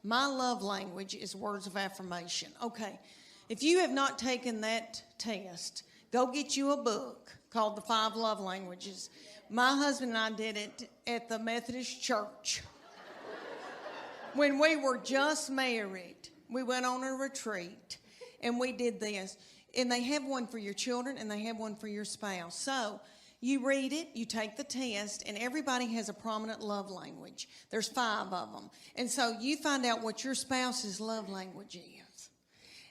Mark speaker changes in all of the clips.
Speaker 1: My love language is words of affirmation. Okay, if you have not taken that test, go get you a book called The 5 Love Languages. My husband and I did it at the Methodist Church. When we were just married, we went on a retreat and we did this. And they have one for your children and they have one for your spouse. So you read it, you take the test, and everybody has a prominent love language. There's 5 of them. And so you find out what your spouse's love language is.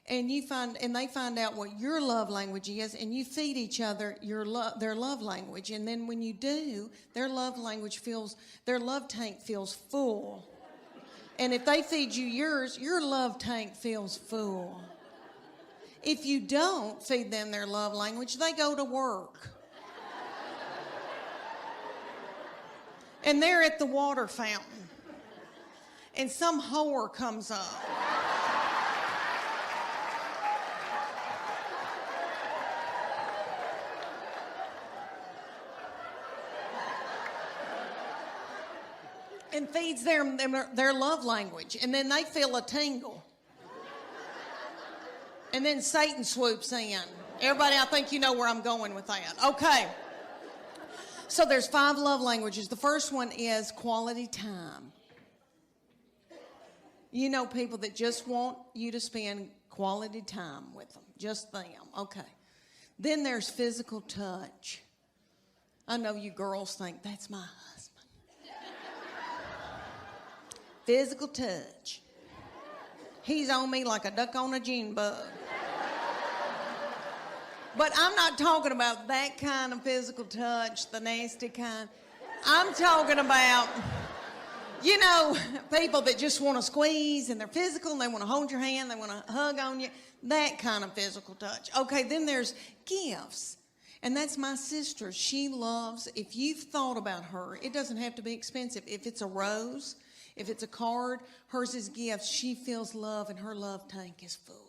Speaker 1: And they find out what your love language is, and you feed each other their love language. And then when you do, their love tank feels full. And if they feed you yours, your love tank feels full. If you don't feed them their love language, they go to work. And they're at the water fountain. And some whore comes up. And feeds them their love language. And then they feel a tingle. And then Satan swoops in. Everybody, I think you know where I'm going with that. Okay. So there's 5 love languages. The first one is quality time. You know people that just want you to spend quality time with them. Just them. Okay. Then there's physical touch. I know you girls think, that's my husband. Physical touch. He's on me like a duck on a June bug. But I'm not talking about that kind of physical touch, the nasty kind. I'm talking about, people that just want to squeeze and they're physical and they want to hold your hand, they want to hug on you, that kind of physical touch. Okay, then there's gifts. And that's my sister. She loves, if you've thought about her, it doesn't have to be expensive. If it's a rose, if it's a card, hers is gifts. She feels love and her love tank is full.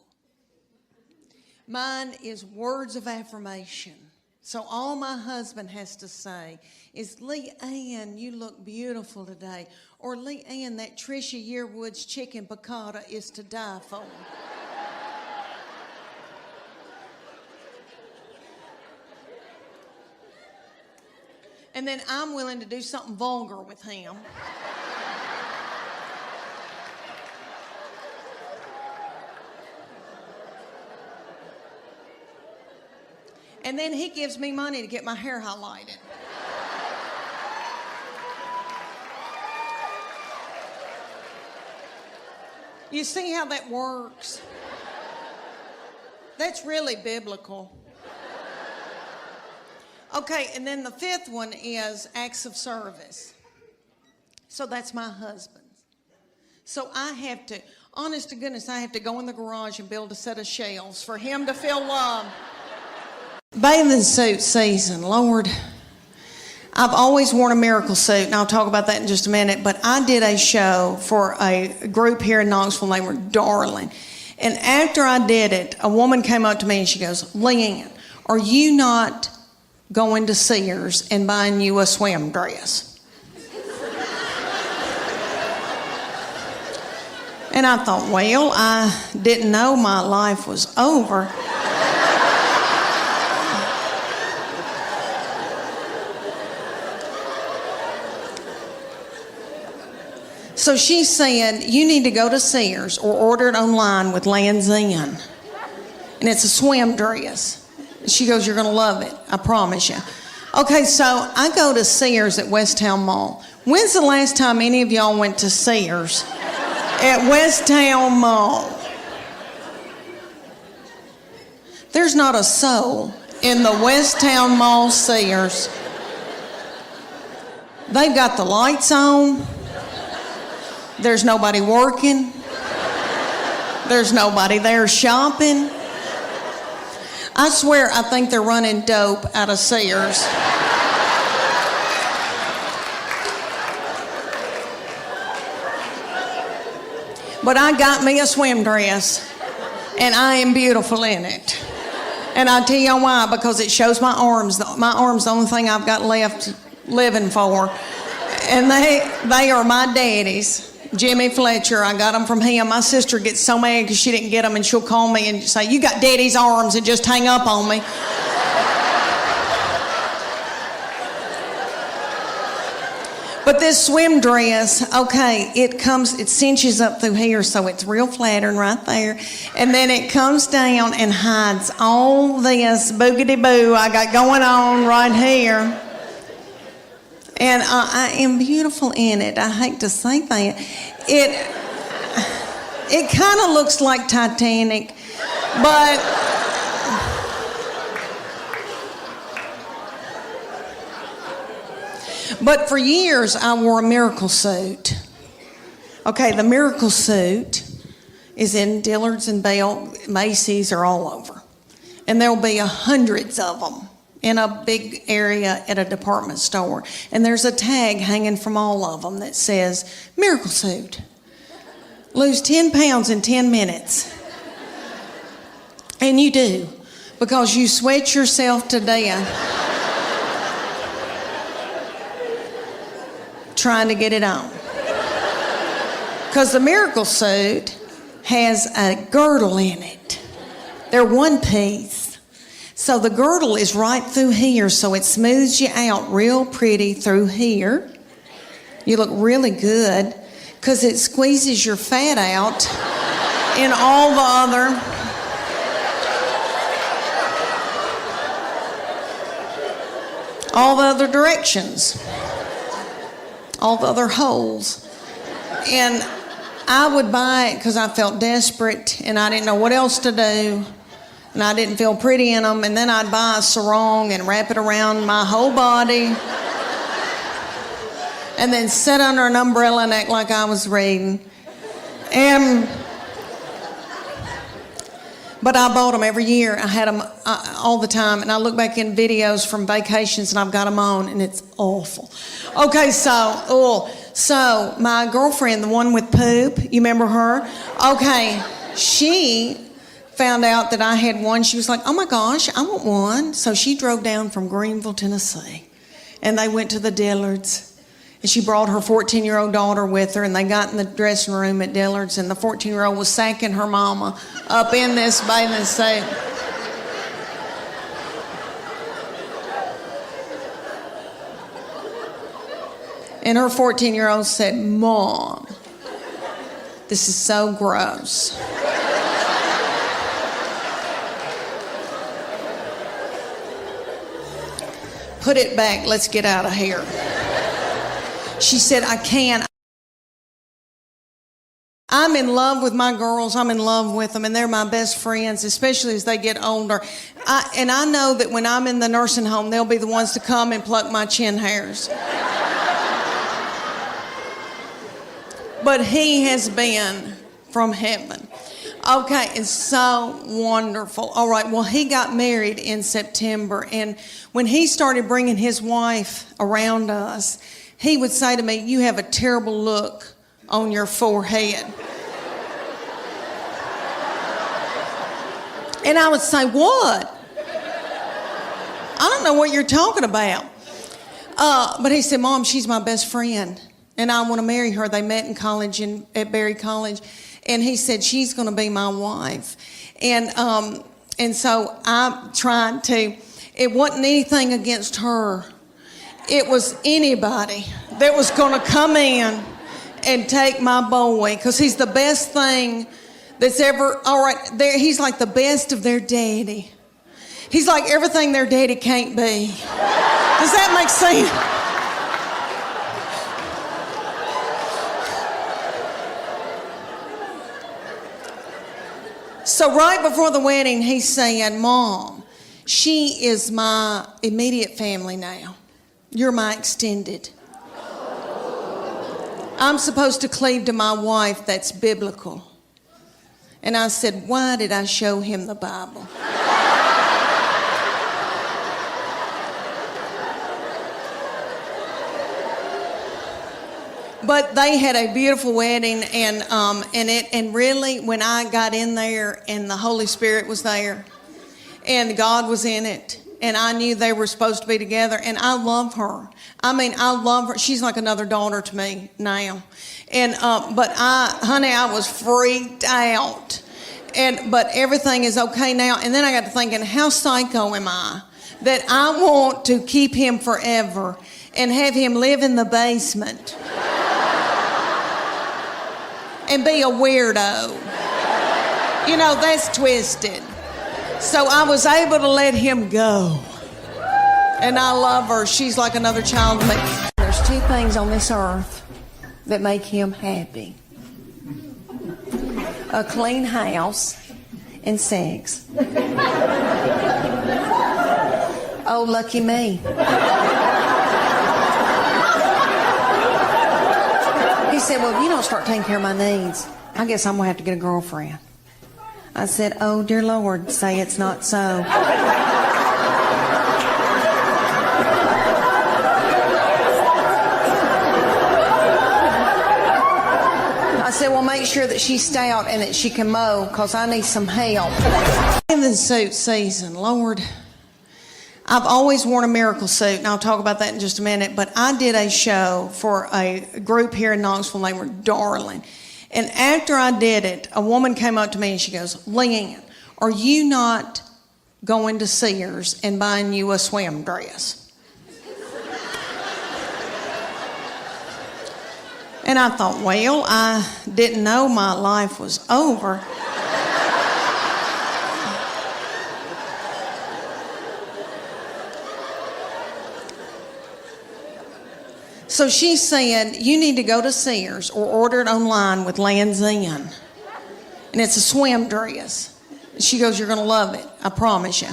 Speaker 1: Mine is words of affirmation. So all my husband has to say is, Leanne, you look beautiful today. Or, Leanne, that Trisha Yearwood's chicken piccata is to die for. And then I'm willing to do something vulgar with him. And then he gives me money to get my hair highlighted. You see how that works? That's really biblical. Okay, and then the 5th one is acts of service. So that's my husband's. So I have to, honest to goodness, I have to go in the garage and build a set of shelves for him to feel love. Bathing suit season, Lord. I've always worn a miracle suit, and I'll talk about that in just a minute, but I did a show for a group here in Knoxville. They were darling. And after I did it, a woman came up to me and she goes, Leanne, are you not going to Sears and buying you a swim dress? And I thought, well, I didn't know my life was over. So she said, you need to go to Sears or order it online with Land's End. And it's a swim dress. She goes, you're going to love it. I promise you. Okay, so I go to Sears at Westtown Mall. When's the last time any of y'all went to Sears at Westtown Mall? There's not a soul in the Westtown Mall Sears. They've got the lights on. There's nobody working. There's nobody there shopping. I swear I think they're running dope out of Sears. But I got me a swim dress, and I am beautiful in it. And I'll tell you why, because it shows my arms. My arms the only thing I've got left living for. And they are my daddies. Jimmy Fletcher. I got them from him. My sister gets so mad because she didn't get them, and she'll call me and say, "You got Daddy's arms," and just hang up on me. But this swim dress, okay, it cinches up through here, so it's real flattering right there. And then it comes down and hides all this boogity-boo I got going on right here. And I am beautiful in it. I hate to say that. It kind of looks like Titanic, But for years, I wore a miracle suit. Okay, the miracle suit is in Dillard's and Bell, Macy's, or all over. And there'll be hundreds of them in a big area at a department store. And there's a tag hanging from all of them that says, miracle suit. Lose 10 pounds in 10 minutes. And you do, because you sweat yourself to death trying to get it on. Because the miracle suit has a girdle in it. They're one piece. So the girdle is right through here, so it smooths you out real pretty through here. You look really good because it squeezes your fat out in all the other directions. All the other holes. And I would buy it because I felt desperate and I didn't know what else to do. And I didn't feel pretty in them. And then I'd buy a sarong and wrap it around my whole body. And then sit under an umbrella and act like I was reading. But I bought them every year. I had them all the time. And I look back in videos from vacations and I've got them on and it's awful. Okay, so my girlfriend, the one with poop, you remember her? Okay, she found out that I had one. She was like, oh my gosh, I want one. So she drove down from Greenville, Tennessee. And they went to the Dillards. And she brought her 14-year-old daughter with her, and they got in the dressing room at Dillard's, and the 14-year-old was sacking her mama up in this bathing suit. And her 14-year-old said, Mom, this is so gross. Put it back, let's get out of here. She said, I can't. I'm in love with my girls. I'm in love with them, and they're my best friends, especially as they get older. And I know that when I'm in the nursing home, they'll be the ones to come and pluck my chin hairs. But he has been from heaven. Okay, it's so wonderful. All right, well, he got married in September, and when he started bringing his wife around us, he would say to me, you have a terrible look on your forehead. And I would say, what? I don't know what you're talking about. But he said, Mom, she's my best friend, and I want to marry her. They met in college at Berry College, and he said, she's going to be my wife. And so I tried to, it wasn't anything against her. It was anybody that was going to come in and take my boy, because he's the best thing that's ever, all right, he's like the best of their daddy. He's like everything their daddy can't be. Does that make sense? So right before the wedding, he's saying, Mom, she is my immediate family now. You're my extended. I'm supposed to cleave to my wife. That's biblical. And I said, why did I show him the Bible? But they had a beautiful wedding, and really, when I got in there and the Holy Spirit was there and God was in it, and I knew they were supposed to be together, and I love her. I mean, I love her. She's like another daughter to me now. And but I was freaked out. But everything is okay now. And then I got to thinking, how psycho am I that I want to keep him forever and have him live in the basement and be a weirdo? You know, that's twisted. So I was able to let him go. And I love her. She's like another child to me. There's two things on this earth that make him happy: a clean house and sex. Oh, lucky me. He said, well, if you don't start taking care of my needs, I guess I'm going to have to get a girlfriend. I said, oh, dear Lord, say it's not so. I said, well, make sure that she's stout and that she can mow, because I need some help. In the suit season, Lord, I've always worn a miracle suit, and I'll talk about that in just a minute, but I did a show for a group here in Knoxville named Darling. And after I did it, a woman came up to me and she goes, Leanne, are you not going to Sears and buying you a swim dress? And I thought, well, I didn't know my life was over. So she said, you need to go to Sears or order it online with Land's End. And it's a swim dress. She goes, you're going to love it, I promise you.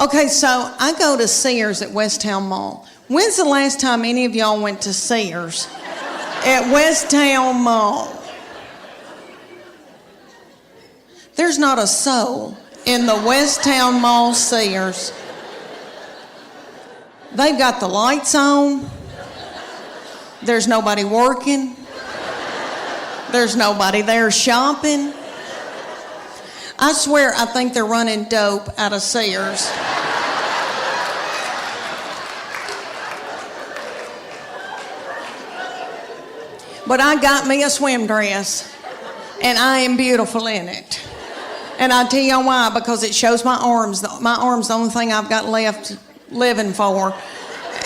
Speaker 1: Okay, so I go to Sears at West Town Mall. When's the last time any of y'all went to Sears at West Town Mall? There's not a soul in the West Town Mall Sears. They've got the lights on. There's nobody working. There's nobody there shopping. I swear I think they're running dope out of Sears. But I got me a swim dress, and I am beautiful in it. And I'll tell you why, because it shows my arms. My arms the only thing I've got left living for.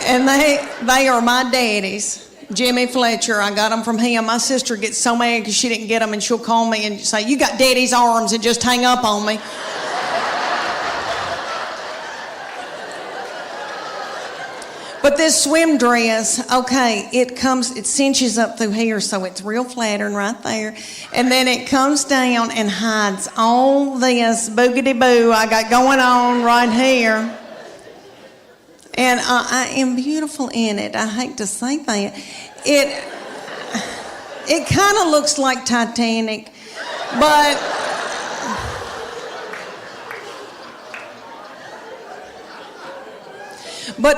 Speaker 1: And they are my daddy's. Jimmy Fletcher, I got them from him. My sister gets so mad because she didn't get them, and she'll call me and say, you got daddy's arms, and just hang up on me. But this swim dress, okay, it cinches up through here, so it's real flattering right there. And then it comes down and hides all this boogity-boo I got going on right here. And I am beautiful in it. I hate to say that. It kind of looks like Titanic, but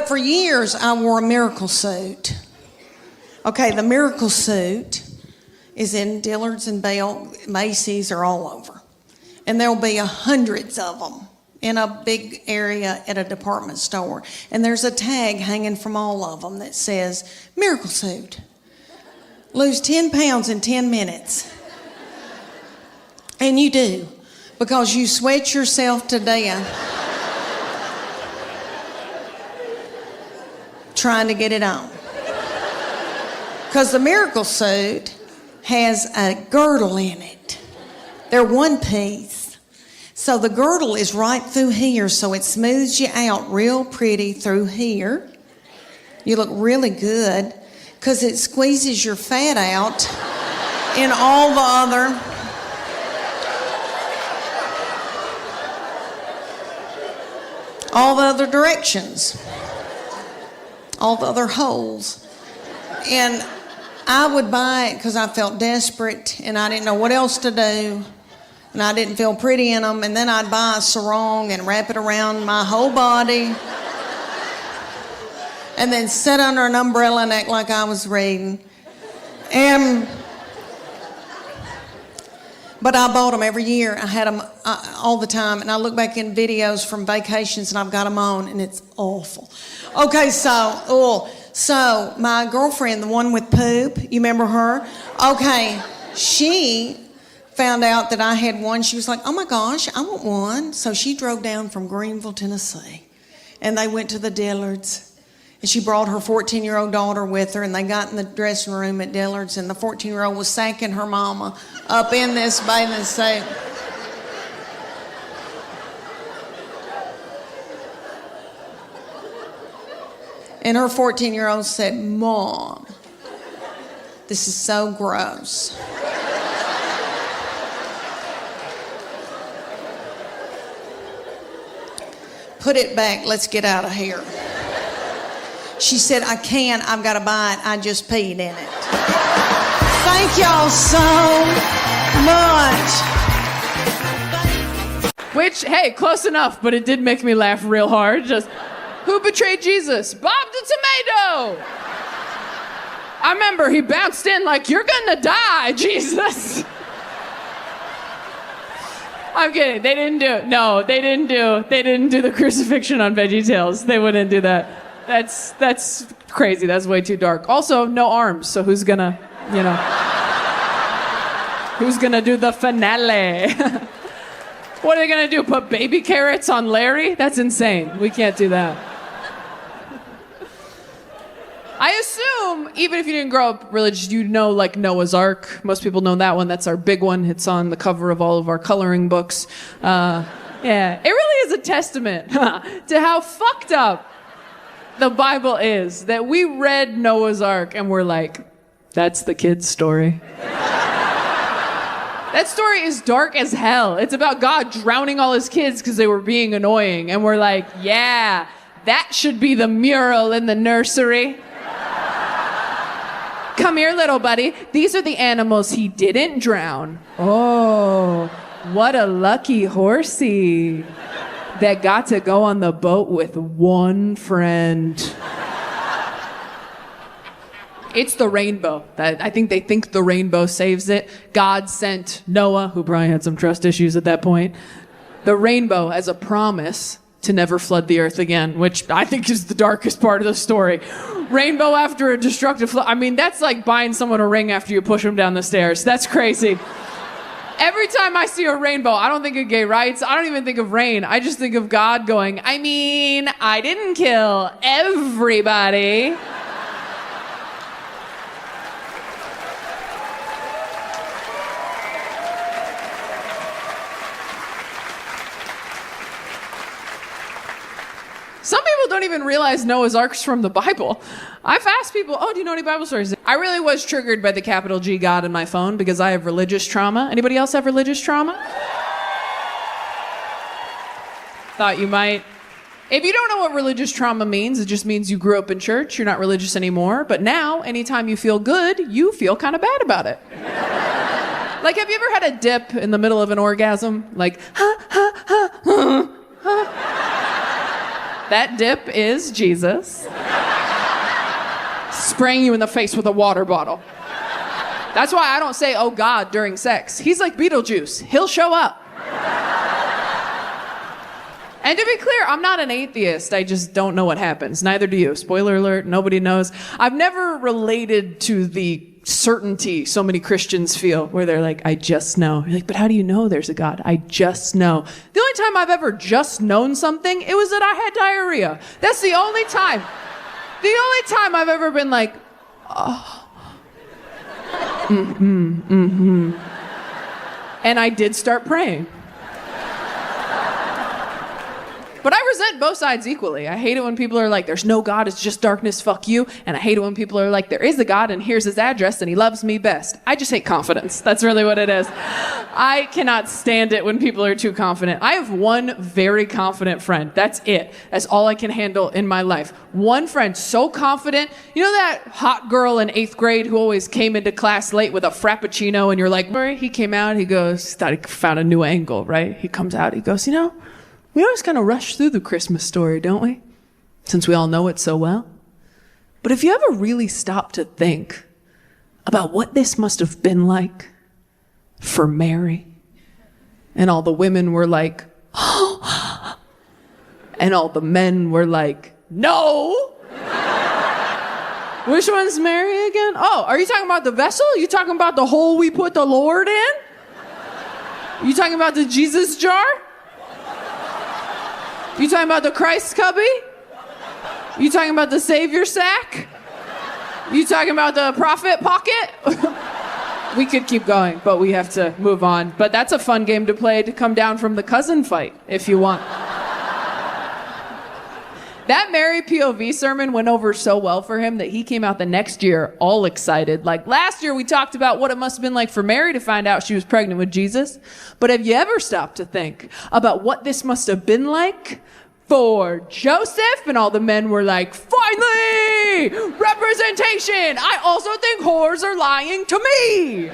Speaker 1: for years I wore a miracle suit. Okay, the miracle suit is in Dillard's and Bell, Macy's, or all over. And there'll be hundreds of them in a big area at a department store. And there's a tag hanging from all of them that says, miracle suit. Lose 10 pounds in 10 minutes. And you do, because you sweat yourself to death trying to get it on. Because the miracle suit has a girdle in it. They're one piece. So the girdle is right through here, so it smooths you out real pretty through here. You look really good because it squeezes your fat out in all the other directions, all the other holes. And I would buy it because I felt desperate and I didn't know what else to do. And I didn't feel pretty in them, and then I'd buy a sarong and wrap it around my whole body, and then sit under an umbrella and act like I was reading. But I bought them every year. I had them all the time. And I look back in videos from vacations and I've got them on and it's awful. Okay, so my girlfriend, the one with poop, you remember her? Okay, she found out that I had one. She was like, oh my gosh, I want one. So she drove down from Greenville, Tennessee. And they went to the Dillards. And she brought her 14-year-old daughter with her, and they got in the dressing room at Dillard's, and the 14-year-old was sacking her mama up in this bathing suit. And her 14-year-old said, Mom, this is so gross. Put it back, let's get out of here. She said, I can't, I've got to buy it. I just peed in it. Thank y'all so much.
Speaker 2: Which, hey, close enough, but it did make me laugh real hard. Just, who betrayed Jesus? Bob the Tomato. I remember he bounced in like, you're gonna die, Jesus. I'm kidding, they didn't do it. No, they didn't do the crucifixion on VeggieTales. They wouldn't do that. That's crazy. That's way too dark. Also, no arms. So who's gonna do the finale? What are they gonna do? Put baby carrots on Larry? That's insane. We can't do that. I assume, even if you didn't grow up religious, you know like Noah's Ark. Most people know that one. That's our big one. It's on the cover of all of our coloring books. Yeah, it really is a testament to how fucked up the Bible is, that we read Noah's Ark and we're like, that's the kid's story. That story is dark as hell. It's about God drowning all his kids because they were being annoying. And we're like, yeah, that should be the mural in the nursery. Come here, little buddy. These are the animals he didn't drown. Oh, what a lucky horsey that got to go on the boat with one friend. It's the rainbow. I think they think the rainbow saves it. God sent Noah, who probably had some trust issues at that point, the rainbow as a promise to never flood the earth again, which I think is the darkest part of the story. Rainbow after a destructive flood. I mean, that's like buying someone a ring after you push them down the stairs. That's crazy. Every time I see a rainbow, I don't think of gay rights. I don't even think of rain. I just think of God going, I mean, I didn't kill everybody. Some people don't even realize Noah's Ark's from the Bible. I've asked people, oh, do you know any Bible stories? I really was triggered by the capital G God in my phone because I have religious trauma. Anybody else have religious trauma? Thought you might. If you don't know what religious trauma means, it just means you grew up in church, you're not religious anymore, but now, anytime you feel good, you feel kind of bad about it. Like, have you ever had a dip in the middle of an orgasm? Like, ha, ha, ha, ha, ha. That dip is Jesus spraying you in the face with a water bottle. That's why I don't say, oh God, during sex. He's like Beetlejuice. He'll show up. And to be clear, I'm not an atheist. I just don't know what happens. Neither do you. Spoiler alert, nobody knows. I've never related to the certainty so many Christians feel, where they're like, I just know. You're like, but how do you know there's a God? I just know. The only time I've ever just known something, it was that I had diarrhea. That's the only time. The only time I've ever been like, oh. And I did start praying. But I resent both sides equally. I hate it when people are like, there's no God, it's just darkness, fuck you. And I hate it when people are like, there is a God and here's his address and he loves me best. I just hate confidence. That's really what it is. I cannot stand it when people are too confident. I have one very confident friend. That's it. That's all I can handle in my life. One friend so confident. You know that hot girl in 8th grade who always came into class late with a Frappuccino and you're like, he came out, he goes, thought he found a new angle, right? He comes out, he goes, you know, we always kind of rush through the Christmas story, don't we? Since we all know it so well. But if you ever really stop to think about what this must have been like, for Mary? And all the women were like, oh. And all the men were like, no. Which one's Mary again? Oh, are you talking about the vessel? You talking about the hole we put the Lord in? You talking about the Jesus jar? You talking about the Christ cubby? You talking about the Savior sack? You talking about the prophet pocket? We could keep going, but we have to move on. But that's a fun game to play to come down from the cousin fight, if you want. That Mary POV sermon went over so well for him that he came out the next year all excited. Like last year we talked about what it must have been like for Mary to find out she was pregnant with Jesus. But have you ever stopped to think about what this must have been like for Joseph? And all the men were like, finally, representation. I also think whores are lying to me.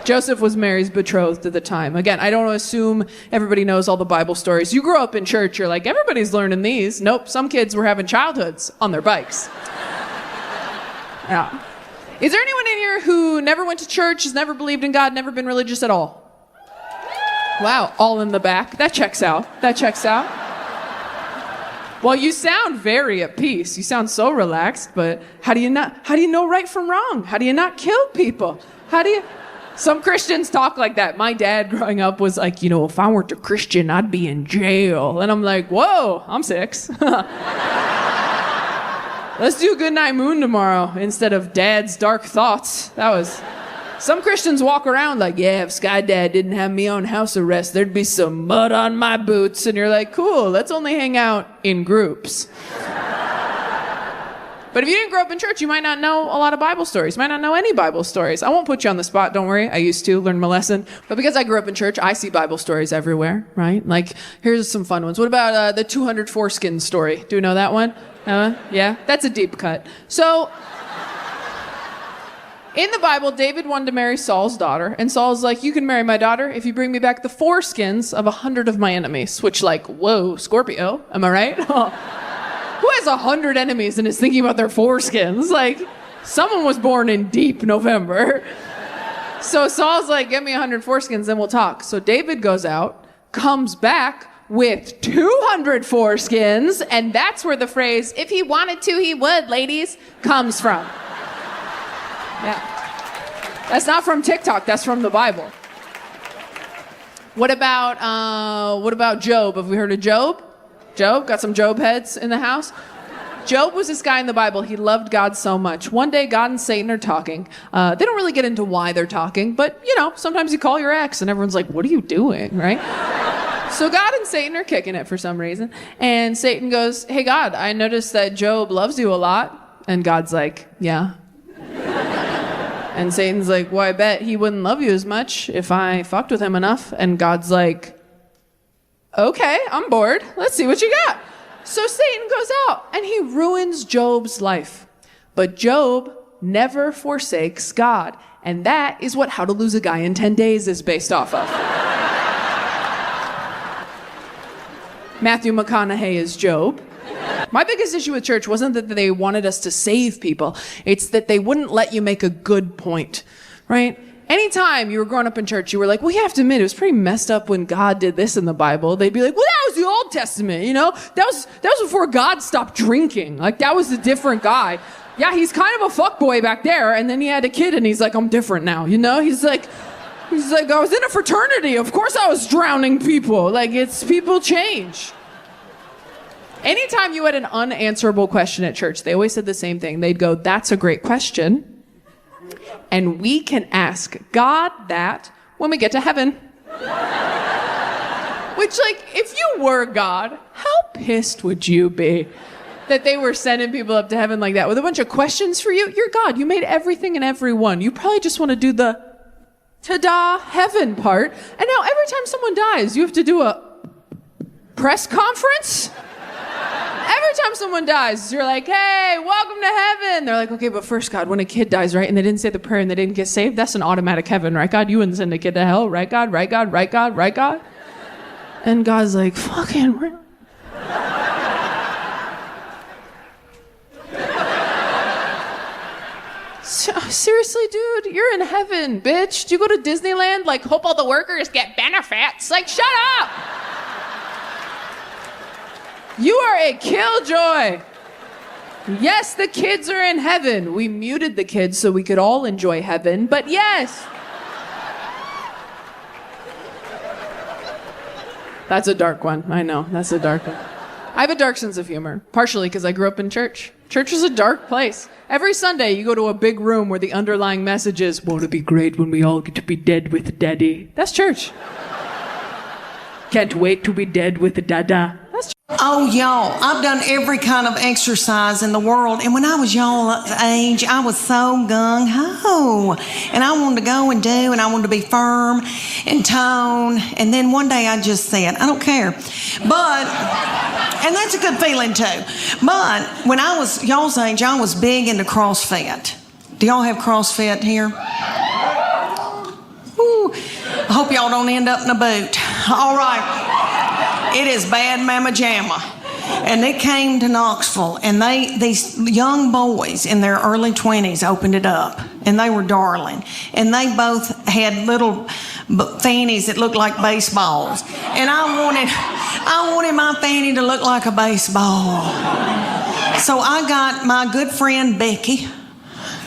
Speaker 2: Joseph was Mary's betrothed at the time. Again, I don't assume everybody knows all the Bible stories. You grew up in church, you're like, everybody's learning these. Nope, some kids were having childhoods on their bikes. Yeah. Is there anyone in here who never went to church, has never believed in God, never been religious at all? Wow, all in the back. That checks out. That checks out. Well, you sound very at peace. You sound so relaxed, but how do you know right from wrong? How do you not kill people? Some Christians talk like that. My dad growing up was like, if I weren't a Christian, I'd be in jail. And I'm like, whoa, I'm 6. Let's do Good Night Moon tomorrow instead of Dad's Dark Thoughts. Some Christians walk around like, yeah, if Sky Dad didn't have me on house arrest, there'd be some mud on my boots. And you're like, cool, let's only hang out in groups. But if you didn't grow up in church, you might not know a lot of Bible stories. You might not know any Bible stories. I won't put you on the spot, don't worry. I used to learn my lesson. But because I grew up in church, I see Bible stories everywhere, right? Like, here's some fun ones. What about the 200 foreskin story? Do you know that one? Yeah? That's a deep cut. So, in the Bible, David wanted to marry Saul's daughter. And Saul's like, you can marry my daughter if you bring me back the foreskins of 100 of my enemies. Which, like, whoa, Scorpio, am I right? Who has 100 enemies and is thinking about their foreskins? Like, someone was born in deep November. So Saul's like, get me 100 foreskins, then we'll talk. So David goes out, comes back with 200 foreskins, and that's where the phrase, if he wanted to, he would, ladies, comes from. Yeah. That's not from TikTok, that's from the Bible. What about Job? Have we heard of Job? Job? Got some Job heads in the house? Job was this guy in the Bible. He loved God so much. One day, God and Satan are talking. They don't really get into why they're talking, but, sometimes you call your ex and everyone's like, what are you doing, right? So God and Satan are kicking it for some reason. And Satan goes, hey, God, I noticed that Job loves you a lot. And God's like, yeah. And Satan's like, well, I bet he wouldn't love you as much if I fucked with him enough. And God's like, okay, I'm bored. Let's see what you got. So Satan goes out and he ruins Job's life. But Job never forsakes God. And that is what How to Lose a Guy in 10 Days is based off of. Matthew McConaughey is Job. My biggest issue with church wasn't that they wanted us to save people. It's that they wouldn't let you make a good point, right? Anytime you were growing up in church, you were like, well, you have to admit, it was pretty messed up when God did this in the Bible. They'd be like, well, that was the Old Testament, That was before God stopped drinking. Like, that was a different guy. Yeah, he's kind of a fuckboy back there, and then he had a kid, and he's like, I'm different now, He's like, I was in a fraternity. Of course I was drowning people. Like, people change. Anytime you had an unanswerable question at church, they always said the same thing. They'd go, that's a great question. And we can ask God that when we get to heaven. Which, if you were God, how pissed would you be that they were sending people up to heaven like that with a bunch of questions for you? You're God. You made everything and everyone. You probably just want to do the ta-da heaven part. And now every time someone dies, you have to do a press conference? Every time someone dies, you're like, hey, welcome to heaven. They're like, okay, but first, God, when a kid dies, right, and they didn't say the prayer and they didn't get saved, that's an automatic heaven, right, God? You wouldn't send a kid to hell, right, God? Right, God? Right, God? Right, God? And God's like, fucking real. Seriously, seriously, dude? You're in heaven, bitch. Do you go to Disneyland? Like, hope all the workers get benefits. Like, shut up. You are a killjoy. Yes, the kids are in heaven. We muted the kids so we could all enjoy heaven, but yes. That's a dark one. I know, that's a dark one. I have a dark sense of humor, partially because I grew up in church. Church is a dark place. Every Sunday, you go to a big room where the underlying message is, won't it be great when we all get to be dead with Daddy? That's church. Can't wait to be dead with Dada. That's church.
Speaker 1: Oh, y'all, I've done every kind of exercise in the world. And when I was y'all's age, I was so gung-ho. And I wanted to go and do, and I wanted to be firm and tone. And then one day I just said, I don't care. But, and that's a good feeling too. But when I was y'all's age, I was big into CrossFit. Do y'all have CrossFit here? Ooh, I hope y'all don't end up in a boot. All right. It is bad mama jamma. And it came to Knoxville, and these young boys in their early 20s opened it up, and they were darling. And they both had little fannies that looked like baseballs. And I wanted my fanny to look like a baseball. So I got my good friend Becky.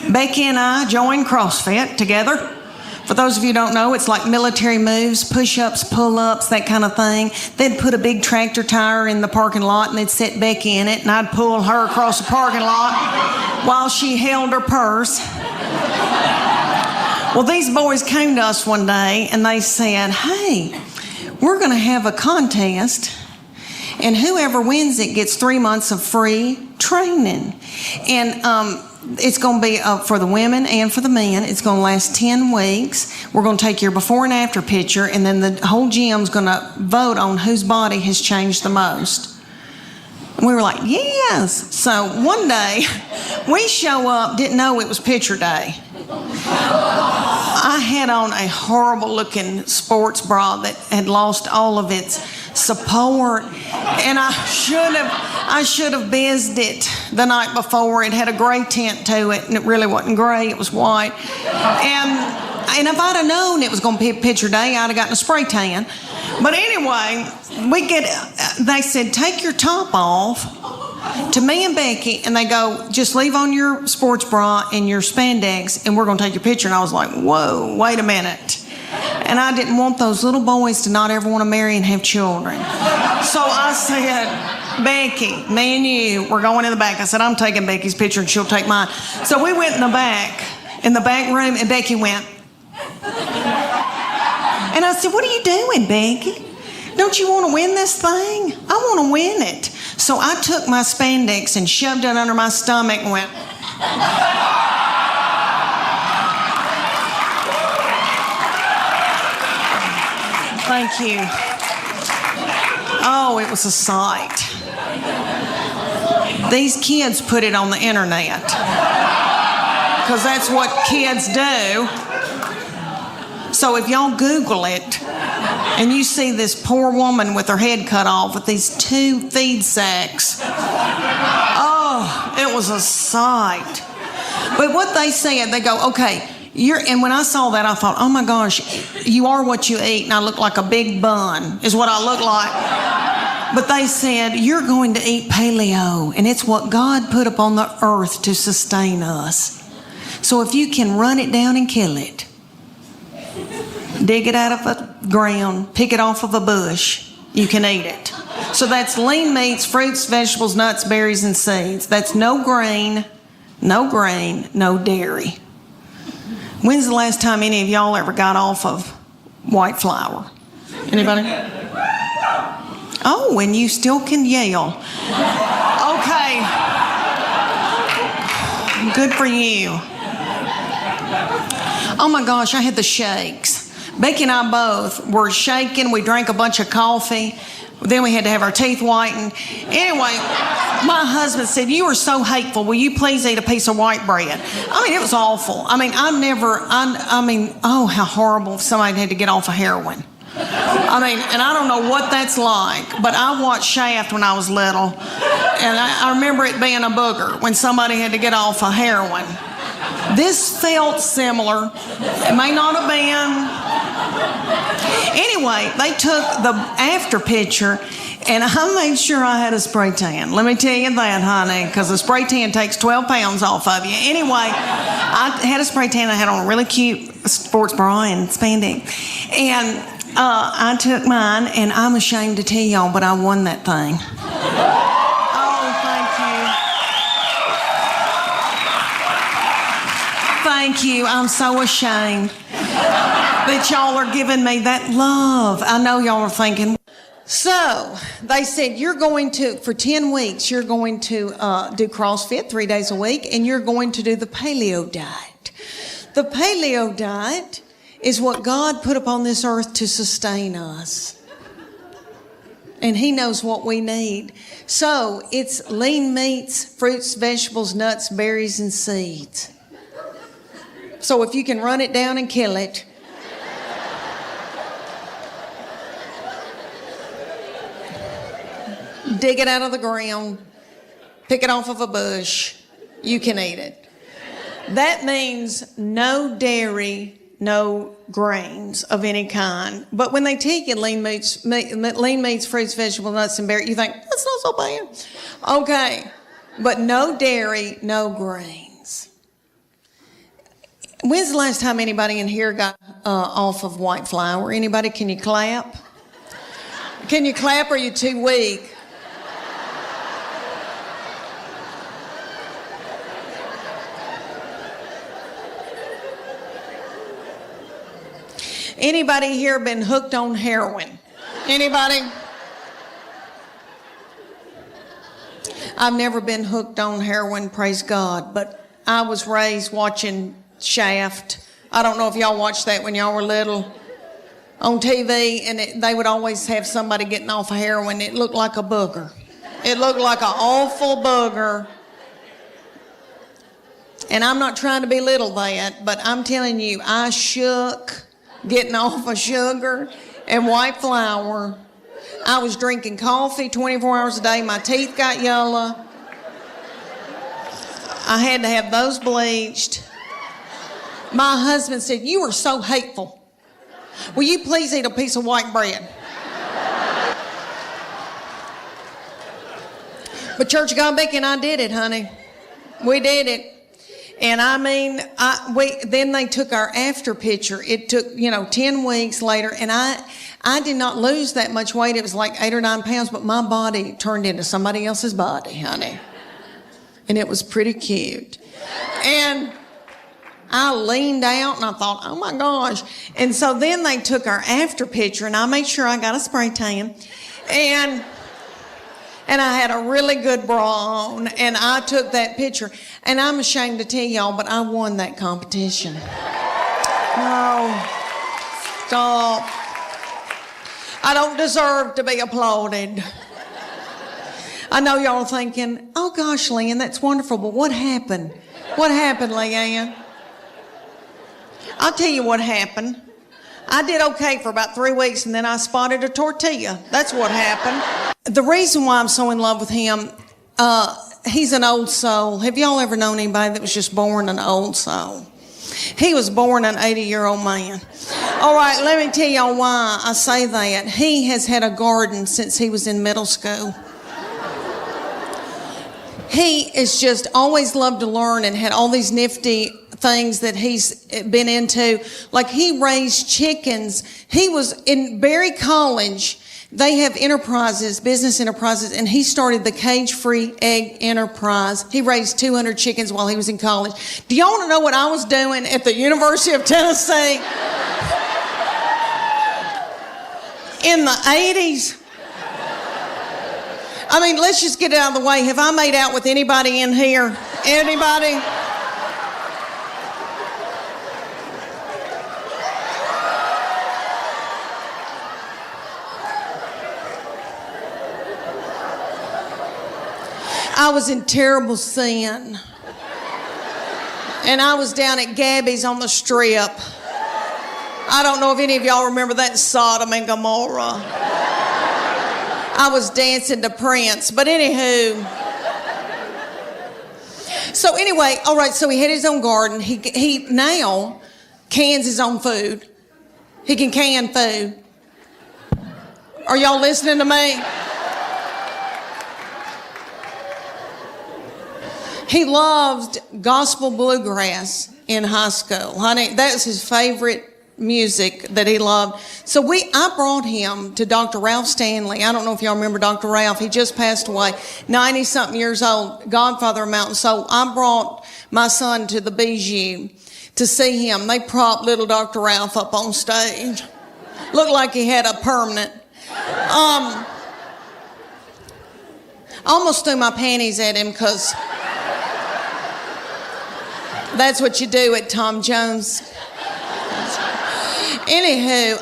Speaker 1: Becky and I joined CrossFit together. For those of you who don't know, it's like military moves, push-ups, pull-ups, that kind of thing. They'd put a big tractor tire in the parking lot, and they'd set Becky in it, and I'd pull her across the parking lot while she held her purse. Well, these boys came to us one day, and they said, hey, we're going to have a contest, and whoever wins it gets 3 months of free training. And it's going to be for the women and for the men. It's going to last 10 weeks. We're going to take your before and after picture, and then the whole gym's going to vote on whose body has changed the most. And we were like, yes. So one day, we show up, didn't know it was picture day. I had on a horrible-looking sports bra that had lost all of its support, and I should have bizzed it the night before. It had a gray tint to it, and it really wasn't gray, it was white. And if I'd have known it was going to be picture day, I'd have gotten a spray tan. But anyway, they said, take your top off to me and Becky, and they go, just leave on your sports bra and your spandex, and we're going to take your picture. And I was like, whoa, wait a minute. And I didn't want those little boys to not ever want to marry and have children. So I said, Becky, me and you, we're going in the back. I said, I'm taking Becky's picture and she'll take mine. So we went in the back room, and Becky went. And I said, what are you doing, Becky? Don't you want to win this thing? I want to win it. So I took my spandex and shoved it under my stomach and went. Thank you. Oh, it was a sight. These kids put it on the internet because that's what kids do. So if y'all Google it and you see this poor woman with her head cut off with these 2 feed sacks, oh, it was a sight. But what they said, they go, okay, and when I saw that, I thought, oh my gosh, you are what you eat, and I look like a big bun, is what I look like. But they said, you're going to eat paleo, and it's what God put upon the earth to sustain us. So if you can run it down and kill it, dig it out of the ground, pick it off of a bush, you can eat it. So that's lean meats, fruits, vegetables, nuts, berries, and seeds. That's no grain, no dairy. When's the last time any of y'all ever got off of white flour? Anybody? Oh, and you still can yell. Okay. Good for you. Oh my gosh, I had the shakes. Becky and I both were shaking. We drank a bunch of coffee. Then we had to have our teeth whitened. Anyway, my husband said, you are so hateful. Will you please eat a piece of white bread? I mean, it was awful. I mean, oh, how horrible if somebody had to get off of heroin. I mean, and I don't know what that's like, but I watched Shaft when I was little, and I remember it being a booger when somebody had to get off of heroin. This felt similar. It may not have been. Anyway, they took the after picture, and I made sure I had a spray tan. Let me tell you that, honey, because a spray tan takes 12 pounds off of you. Anyway, I had a spray tan. I had on a really cute sports bra and spandex. And I took mine, and I'm ashamed to tell y'all, but I won that thing. Thank you. I'm so ashamed that y'all are giving me that love. I know y'all are thinking. So they said, you're going to, for 10 weeks, you're going to do CrossFit 3 days a week, and you're going to do the paleo diet. The paleo diet is what God put upon this earth to sustain us. And He knows what we need. So it's lean meats, fruits, vegetables, nuts, berries, and seeds. So if you can run it down and kill it, dig it out of the ground, pick it off of a bush, you can eat it. That means no dairy, no grains of any kind. But when they tell you lean meats, fruits, vegetables, nuts, and berries, you think, that's not so bad. Okay, but no dairy, no grains. When's the last time anybody in here got off of white flour? Anybody? Can you clap? Can you clap or are you too weak? Anybody here been hooked on heroin? Anybody? I've never been hooked on heroin, praise God, but I was raised watching Shaft. I don't know if y'all watched that when y'all were little on TV, and they would always have somebody getting off of heroin. It looked like a booger. It looked like an awful booger. And I'm not trying to belittle that, but I'm telling you, I shook getting off of sugar and white flour. I was drinking coffee 24 hours a day. My teeth got yellow. I had to have those bleached. My husband said, you are so hateful. Will you please eat a piece of white bread? But Church of God Becky and I did it, honey. We did it. And I mean, then they took our after picture. It took, 10 weeks later, and I did not lose that much weight. It was like 8 or 9 pounds, but my body turned into somebody else's body, honey. And it was pretty cute. And I leaned out and I thought, oh my gosh. And so then they took our after picture, and I made sure I got a spray tan. And I had a really good bra on, and I took that picture. And I'm ashamed to tell y'all, but I won that competition. No, stop. I don't deserve to be applauded. I know y'all are thinking, oh gosh, Leanne, that's wonderful, but what happened? What happened, Leanne? I'll tell you what happened. I did okay for about 3 weeks, and then I spotted a tortilla. That's what happened. The reason why I'm so in love with him, he's an old soul. Have y'all ever known anybody that was just born an old soul? He was born an 80-year-old man. All right, let me tell y'all why I say that. He has had a garden since he was in middle school. He has just always loved to learn and had all these nifty things that he's been into. Like he raised chickens. He was in Berry College. They have enterprises, business enterprises, and he started the Cage-Free Egg Enterprise. He raised 200 chickens while he was in college. Do y'all want to know what I was doing at the University of Tennessee in the 80s? I mean, let's just get it out of the way. Have I made out with anybody in here? Anybody? I was in terrible sin. And I was down at Gabby's on the Strip. I don't know if any of y'all remember that Sodom and Gomorrah. I was dancing to Prince. But anywho. So anyway, all right, so he had his own garden. He now cans his own food. He can can food. Are y'all listening to me? He loved gospel bluegrass in high school. Honey, that was his favorite music that he loved. So I brought him to Dr. Ralph Stanley. I don't know if y'all remember Dr. Ralph. He just passed away, 90-something years old, godfather of Mountain. So I brought my son to the Bijou to see him. They propped little Dr. Ralph up on stage. Looked like he had a permanent. I almost threw my panties at him because that's what you do at Tom Jones. Anywho,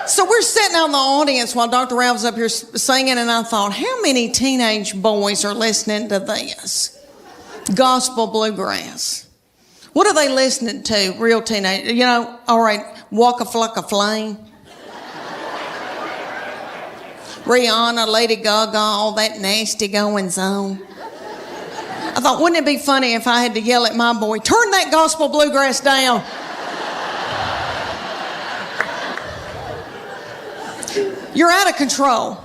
Speaker 1: so we're sitting out in the audience while Dr. Ralph's up here singing, and I thought, how many teenage boys are listening to this? Gospel bluegrass. What are they listening to, real teenage? You know, all right, Waka Flocka Flame. Rihanna, Lady Gaga, all that nasty goings on. I thought, wouldn't it be funny if I had to yell at my boy, turn that gospel bluegrass down? You're out of control.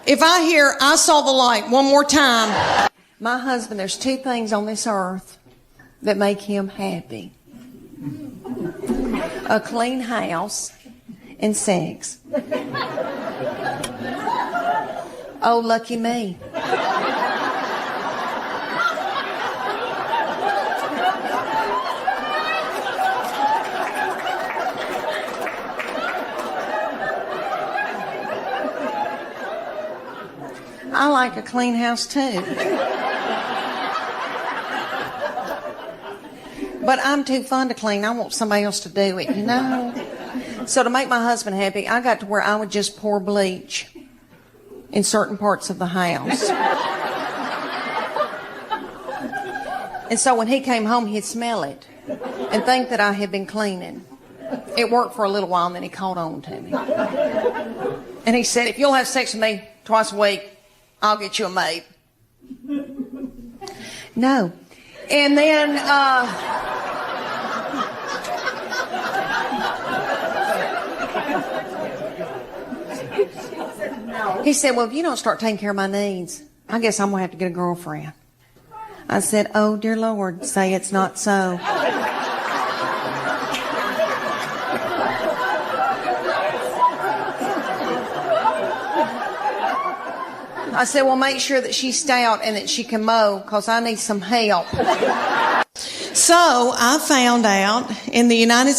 Speaker 1: If I hear, I saw the light one more time. My husband, there's two things on this earth that make him happy. A clean house and sex. Oh, lucky me. I like a clean house too. But I'm too fun to clean. I want somebody else to do it, you know? So to make my husband happy, I got to where I would just pour bleach in certain parts of the house. And so when he came home, he'd smell it and think that I had been cleaning. It worked for a little while, and then he caught on to me. And he said, if you'll have sex with me twice a week, I'll get you a maid. No. And then, he said, well, if you don't start taking care of my needs, I guess I'm going to have to get a girlfriend. I said, oh, dear Lord, say it's not so. I said, well, make sure that she's stout and that she can mow, because I need some help. So I found out in the United